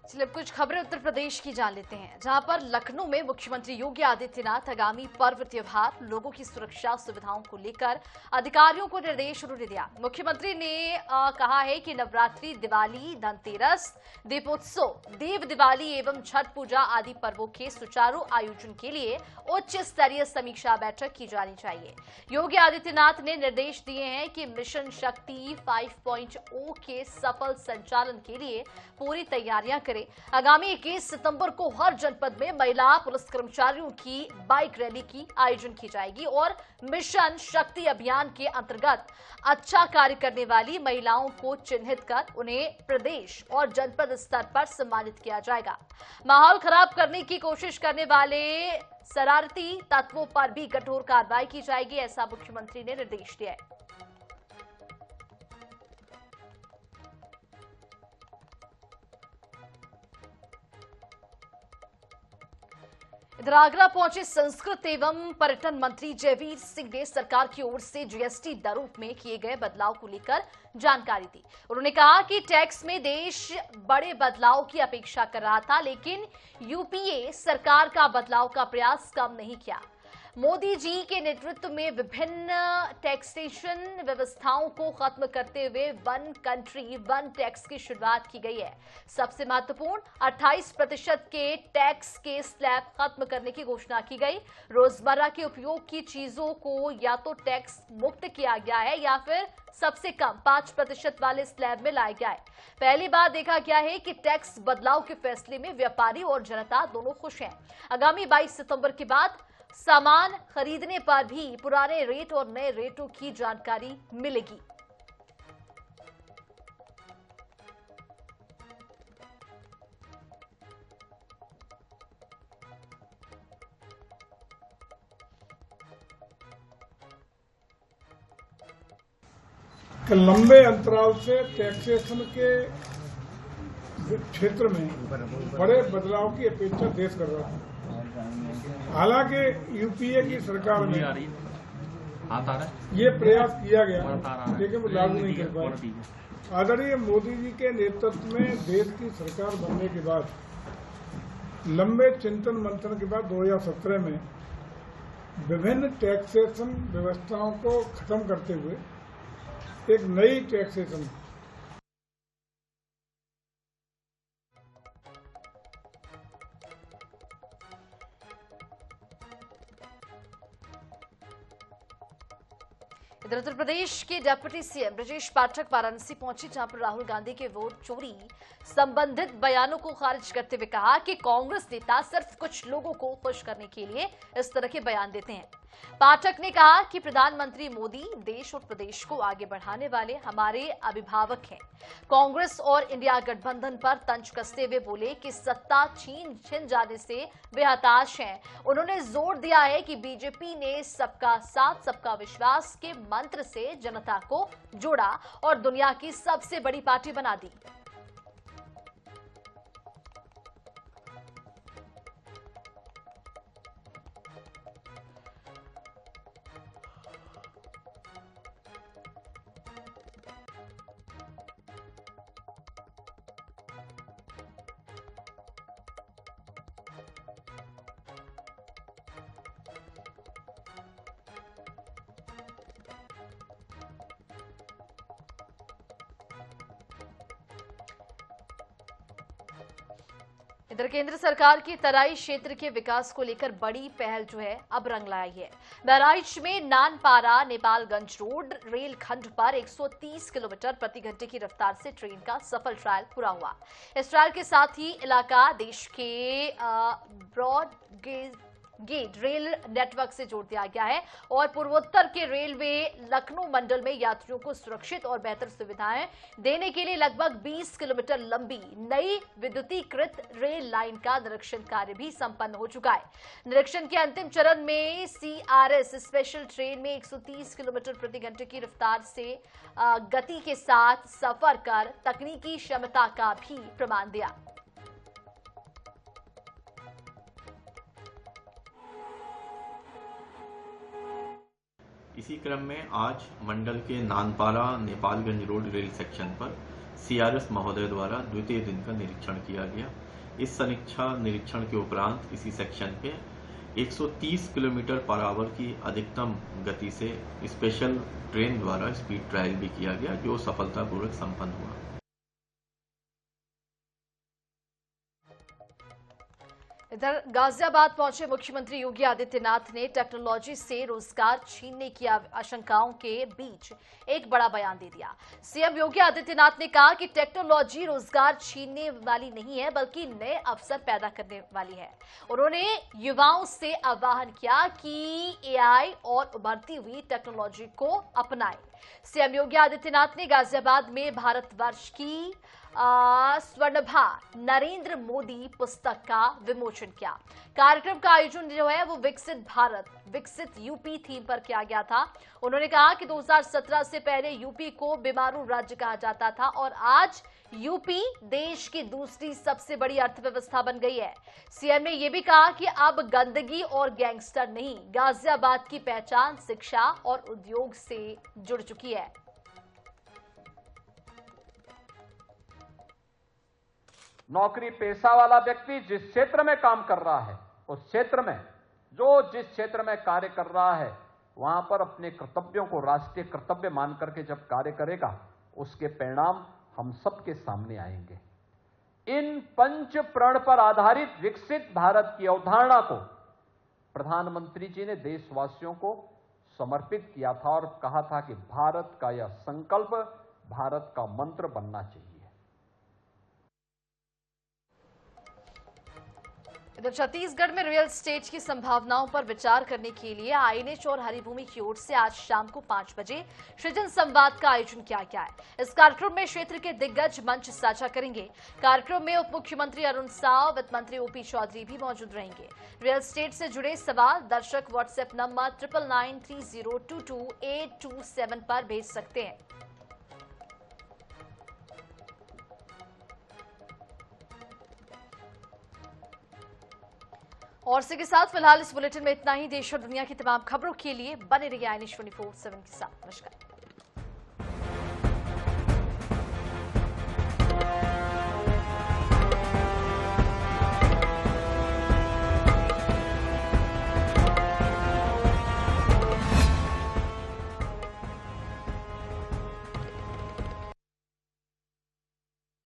चलिए अब कुछ खबरें उत्तर प्रदेश की जान लेते हैं, जहां पर लखनऊ में मुख्यमंत्री योगी आदित्यनाथ आगामी पर्व त्योहार लोगों की सुरक्षा सुविधाओं को लेकर अधिकारियों को निर्देश उन्होंने दिया। मुख्यमंत्री ने कहा है कि नवरात्रि, दिवाली, धनतेरस, दीपोत्सव, देव दिवाली एवं छठ पूजा आदि पर्वों के सुचारू आयोजन के लिए उच्च स्तरीय समीक्षा बैठक की जानी चाहिए। योगी आदित्यनाथ ने निर्देश दिए हैं कि मिशन शक्ति 5.0 के सफल संचालन के लिए पूरी तैयारियां करें। आगामी 21 सितंबर को हर जनपद में महिला पुलिस कर्मचारियों की बाइक रैली की आयोजन की जाएगी और मिशन शक्ति अभियान के अंतर्गत अच्छा कार्य करने वाली महिलाओं को चिन्हित कर उन्हें प्रदेश और जनपद स्तर पर सम्मानित किया जाएगा। माहौल खराब करने की कोशिश करने वाले शरारती तत्वों पर भी कठोर कार्रवाई की जाएगी, ऐसा मुख्यमंत्री ने निर्देश दिया है। इधर आगरा पहुंचे संस्कृत एवं पर्यटन मंत्री जयवीर सिंह ने सरकार की ओर से जीएसटी दरों में किए गए बदलाव को लेकर जानकारी दी। उन्होंने कहा कि टैक्स में देश बड़े बदलाव की अपेक्षा कर रहा था, लेकिन यूपीए सरकार का बदलाव का प्रयास कम नहीं किया। मोदी जी के नेतृत्व में विभिन्न टैक्सेशन व्यवस्थाओं को खत्म करते हुए वन कंट्री वन टैक्स की शुरुआत की गई है। सबसे महत्वपूर्ण 28% के टैक्स के स्लैब खत्म करने की घोषणा की गई। रोजमर्रा के उपयोग की चीजों को या तो टैक्स मुक्त किया गया है या फिर सबसे कम 5% वाले स्लैब में लाया गया है। पहली बार देखा गया है कि टैक्स बदलाव के फैसले में व्यापारी और जनता दोनों खुश हैं। आगामी 22 सितंबर के बाद सामान खरीदने पर भी पुराने रेट और नए रेटों की जानकारी मिलेगी। लंबे अंतराल से टैक्सेशन के क्षेत्र में बड़े बदलाव की अपेक्षा देश कर रहा है। हालांकि यूपीए की सरकार में ये प्रयास किया गया, लेकिन वो लागू नहीं कर पाए। आदरणीय मोदी जी के नेतृत्व में देश की सरकार बनने के बाद लंबे चिंतन मंथन के बाद 2017 में विभिन्न टैक्सेशन व्यवस्थाओं को खत्म करते हुए एक नई टैक्सेशन इधर उत्तर प्रदेश के डिप्टी सीएम ब्रजेश पाठक वाराणसी पहुंचे, जहां पर राहुल गांधी के वोट चोरी संबंधित बयानों को खारिज करते हुए कहा कि कांग्रेस नेता सिर्फ कुछ लोगों को खुश करने के लिए इस तरह के बयान देते हैं। पाठक ने कहा कि प्रधानमंत्री मोदी देश और प्रदेश को आगे बढ़ाने वाले हमारे अभिभावक हैं। कांग्रेस और इंडिया गठबंधन पर तंज कसते हुए बोले कि सत्ता छिन जाने से वे हताश हैं। उन्होंने जोर दिया है कि बीजेपी ने सबका साथ सबका विश्वास के मंत्र से जनता को जोड़ा और दुनिया की सबसे बड़ी पार्टी बना दी। इधर केंद्र सरकार की तराई क्षेत्र के विकास को लेकर बड़ी पहल जो है अब रंग लाई है। बहराइच में नानपारा नेपालगंज रोड रेल खंड पर 130 किलोमीटर प्रति घंटे की रफ्तार से ट्रेन का सफल ट्रायल पूरा हुआ। इस ट्रायल के साथ ही इलाका देश के ब्रॉड गेज रेल नेटवर्क से जोड़ दिया गया है और पूर्वोत्तर के रेलवे लखनऊ मंडल में यात्रियों को सुरक्षित और बेहतर सुविधाएं देने के लिए लगभग 20 किलोमीटर लंबी नई विद्युतीकृत रेल लाइन का निरीक्षण कार्य भी संपन्न हो चुका है। निरीक्षण के अंतिम चरण में सीआरएस स्पेशल ट्रेन में 130 किलोमीटर प्रति घंटे की रफ्तार से गति के साथ सफर कर तकनीकी क्षमता का भी प्रमाण दिया। इसी क्रम में आज मंडल के Nanpara Nepalganj road rail section पर CRS महोदय द्वारा द्वितीय दिन का निरीक्षण किया गया। इस समीक्षा निरीक्षण के उपरांत इसी सेक्शन पे 130 किलोमीटर पर आवर की अधिकतम गति से स्पेशल ट्रेन द्वारा स्पीड ट्रायल भी किया गया, जो सफलतापूर्वक संपन्न हुआ। इधर गाजियाबाद पहुंचे मुख्यमंत्री योगी आदित्यनाथ ने टेक्नोलॉजी से रोजगार छीनने की आशंकाओं के बीच एक बड़ा बयान दे दिया। सीएम योगी आदित्यनाथ ने कहा कि टेक्नोलॉजी रोजगार छीनने वाली नहीं है, बल्कि नए अवसर पैदा करने वाली है। उन्होंने युवाओं से आह्वान किया कि AI और उभरती हुई टेक्नोलॉजी को अपनाएं। सीएम योगी आदित्यनाथ ने गाजियाबाद में भारतवर्ष की स्वर्णभा नरेंद्र मोदी पुस्तक का विमोचन किया। कार्यक्रम का आयोजन जो है वो विकसित भारत विकसित यूपी थीम पर किया गया था। उन्होंने कहा कि 2017 से पहले यूपी को बीमारू राज्य कहा जाता था और आज यूपी देश की दूसरी सबसे बड़ी अर्थव्यवस्था बन गई है। सीएम ने यह भी कहा कि अब गंदगी और गैंगस्टर नहीं, गाजियाबाद की पहचान शिक्षा और उद्योग से जुड़ चुकी है। नौकरी पेशा वाला व्यक्ति जिस क्षेत्र में काम कर रहा है, उस क्षेत्र में जिस क्षेत्र में कार्य कर रहा है, वहां पर अपने कर्तव्यों को राष्ट्रीय कर्तव्य मान करके जब कार्य करेगा, उसके परिणाम हम सबके सामने आएंगे। इन पंच प्रण पर आधारित विकसित भारत की अवधारणा को प्रधानमंत्री जी ने देशवासियों को समर्पित किया था और कहा था कि भारत का यह संकल्प भारत का मंत्र बनना चाहिए। इधर छत्तीसगढ़ में रियल एस्टेट की संभावनाओं पर विचार करने के लिए आईएनएच और हरिभूमि की ओर से आज शाम को 5 बजे सृजन संवाद का आयोजन किया गया है। इस कार्यक्रम में क्षेत्र के दिग्गज मंच साझा करेंगे। कार्यक्रम में उप मुख्यमंत्री अरुण साव, वित्त मंत्री ओपी चौधरी भी मौजूद रहेंगे। रियल एस्टेट से जुड़े सवाल दर्शक व्हाट्सएप नंबर 9993022827 पर भेज सकते हैं। और इसी के साथ फिलहाल इस बुलेटिन में इतना ही। देश और दुनिया की तमाम खबरों के लिए बने रहिए INH 24/7 के साथ। नमस्कार।